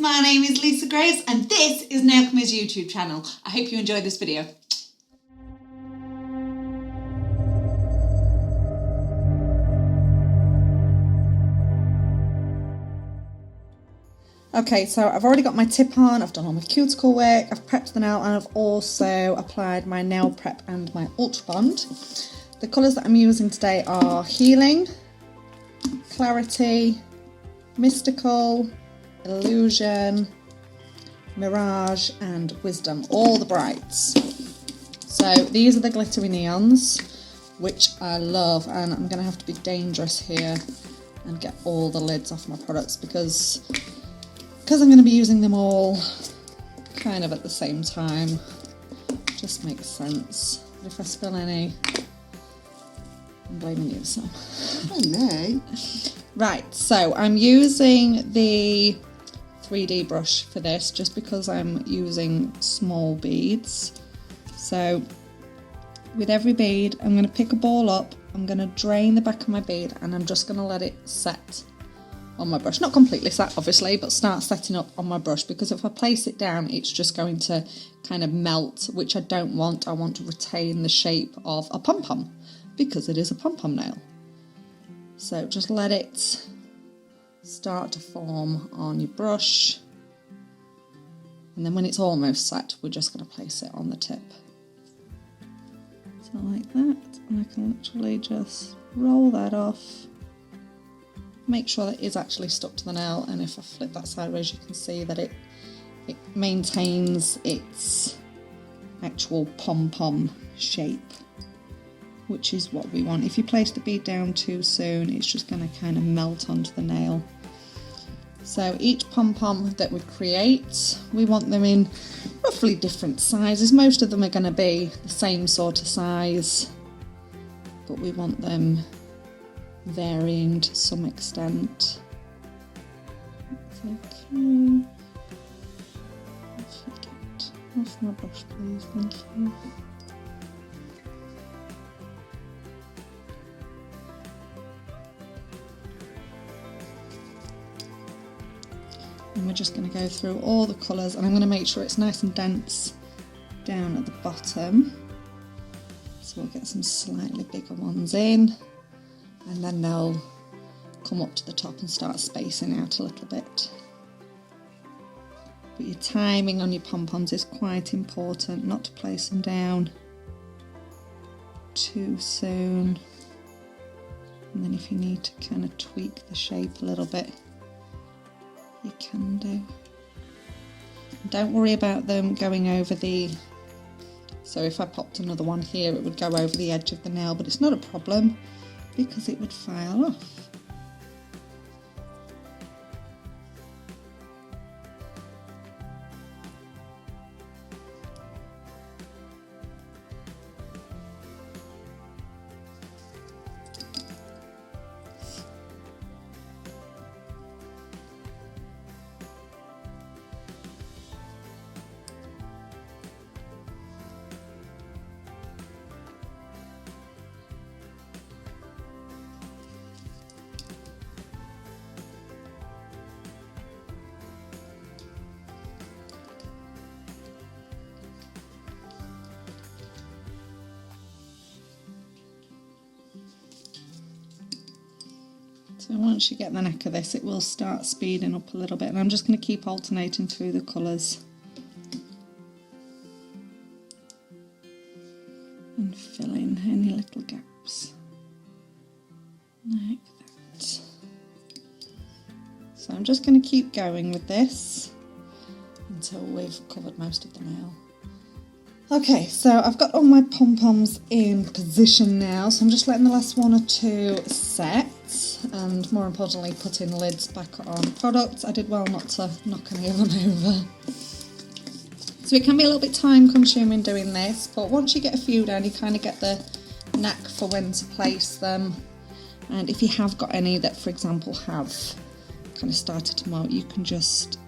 my name is Lisa Grace and this is Nailchemy's YouTube channel. I hope you enjoyed this video. Okay, so I've already got my tip on, I've done all my cuticle work, I've prepped the nail, and I've also applied my nail prep and my Ultra Bond. The colours that I'm using today are Healing, Clarity, Mystical, Illusion, Mirage and Wisdom, all the brights. So these are the glittery neons, which I love, and I'm going to have to be dangerous here and get all the lids off my products because I'm going to be using them all kind of at the same time. Just makes sense. But if I spill any, I'm blaming you, so. Oh no. Right, so I'm using the 3D brush for this just because I'm using small beads. So with every bead, I'm going to pick a ball up, I'm going to drain the back of my bead, and I'm just going to let it set on my brush. Not completely set, obviously, but start setting up on my brush, because if I place it down, it's just going to kind of melt, which I don't want. I want to retain the shape of a pom-pom, because it is a pom-pom nail. So just let it start to form on your brush, and then when it's almost set, we're just going to place it on the tip. So like that, and I can literally just roll that off. Make sure that it is actually stuck to the nail, and if I flip that sideways, you can see that it maintains its actual pom-pom shape, which is what we want. If you place the bead down too soon, it's just going to kind of melt onto the nail. So each pom-pom that we create, we want them in roughly different sizes. Most of them are going to be the same sort of size, but we want them varying to some extent. Okay. Get off my brush, please, thank you. And we're just going to go through all the colours, and I'm going to make sure it's nice and dense down at the bottom. So we'll get some slightly bigger ones in, and then they'll come up to the top and start spacing out a little bit. But your timing on your pom-poms is quite important, not to place them down too soon. And then if you need to kind of tweak the shape a little bit, you can do. Don't worry about them going over the, so if I popped another one here, it would go over the edge of the nail, but it's not a problem because it would file off. So once you get the neck of this, it will start speeding up a little bit, and I'm just going to keep alternating through the colours and fill in any little gaps like that. So I'm just going to keep going with this until we've covered most of the nail. Okay, so I've got all my pom-poms in position now, so I'm just letting the last one or two set, and more importantly putting lids back on products. I did well not to knock any of them over. So it can be a little bit time consuming doing this, but once you get a few down, you kind of get the knack for when to place them. And if you have got any that, for example, have kind of started to melt, you can just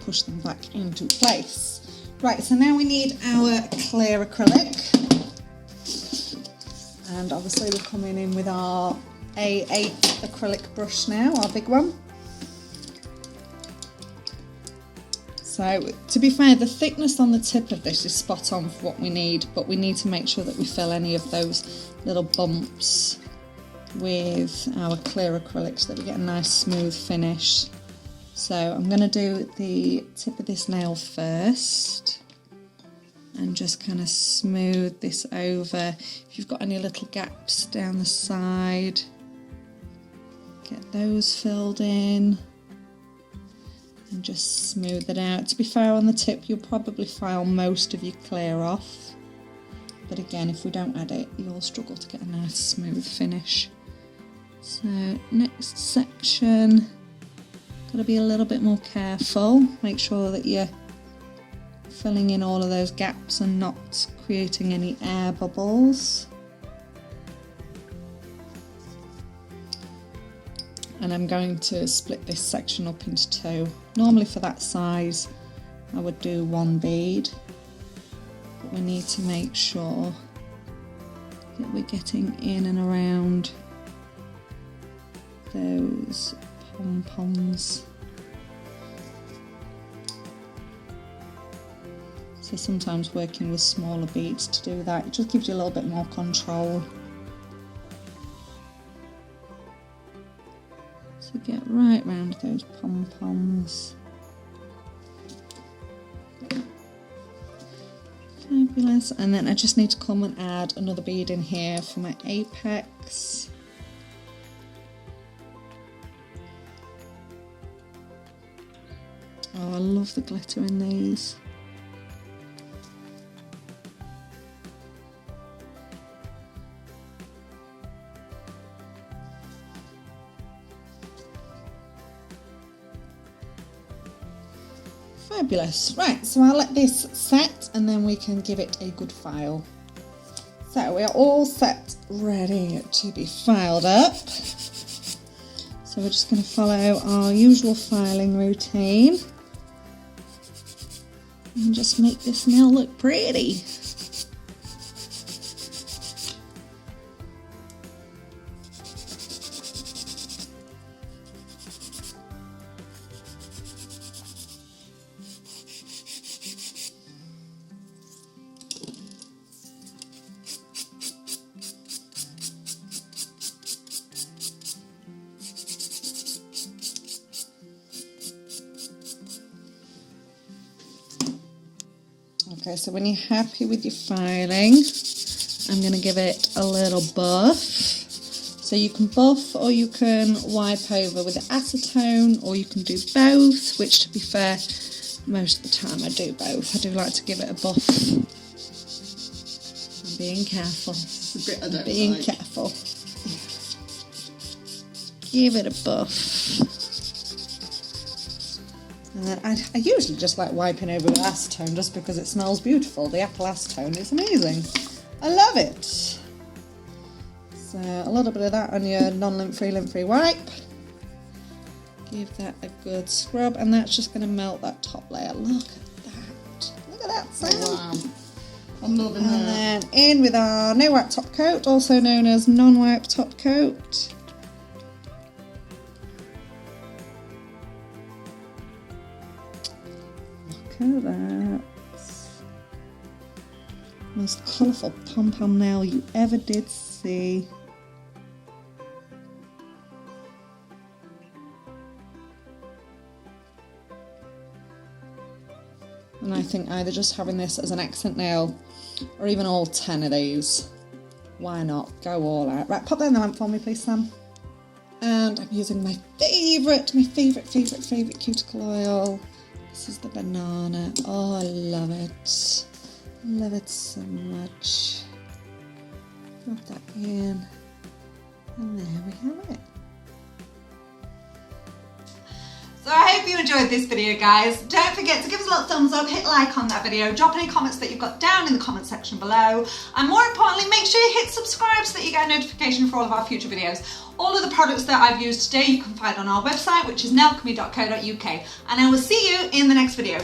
push them back into place. Right, so now we need our clear acrylic, and obviously we're coming in with our A8 acrylic brush now, our big one. So to be fair, the thickness on the tip of this is spot on for what we need, but we need to make sure that we fill any of those little bumps with our clear acrylic so that we get a nice smooth finish. So I'm going to do the tip of this nail first and just kind of smooth this over. If you've got any little gaps down the side, get those filled in and just smooth it out. To be fair, on the tip you'll probably file most of your clear off, but again, if we don't add it, you'll struggle to get a nice smooth finish. So next section, got to be a little bit more careful. Make sure that you're filling in all of those gaps and not creating any air bubbles. And I'm going to split this section up into two. Normally for that size I would do one bead, but we need to make sure that we're getting in and around those pom-poms. So sometimes working with smaller beads to do that, it just gives you a little bit more control. So get right round those pom-poms. Fabulous. And then I just need to come and add another bead in here for my apex. Oh, I love the glitter in these. Fabulous. Right, so I'll let this set and then we can give it a good file. So we are all set, ready to be filed up. So we're just going to follow our usual filing routine and just make this nail look pretty. Okay, so when you're happy with your filing, I'm going to give it a little buff. So you can buff or you can wipe over with acetone, or you can do both, which to be fair, most of the time I do both. I do like to give it a buff. I'm being careful. It's a bit I don't being like. careful. Give it a buff. And then I usually just like wiping over with acetone just because it smells beautiful. The apple acetone is amazing. I love it. So a little bit of that on your non-lint-free, lint-free wipe. Give that a good scrub, and that's just going to melt that top layer. Look at that. Look at that sound. Wow. I'm loving And that. then in with our no wipe top coat, also known as non-wipe top coat. Look at that. Most colourful pom-pom nail you ever did see. And I think either just having this as an accent nail or even all 10 of these, why not? Go all out. Right, pop that in the lamp for me please, Sam. And I'm using my favourite cuticle oil. This is the banana. Oh, I love it. Love it so much. Drop that in. And there we have it. So I hope you enjoyed this video, guys. Don't forget to give us a little thumbs up, hit like on that video, drop any comments that you've got down in the comment section below, and more importantly, make sure you hit subscribe so that you get a notification for all of our future videos. All of the products that I've used today you can find on our website, which is nailchemy.co.uk, and I will see you in the next video.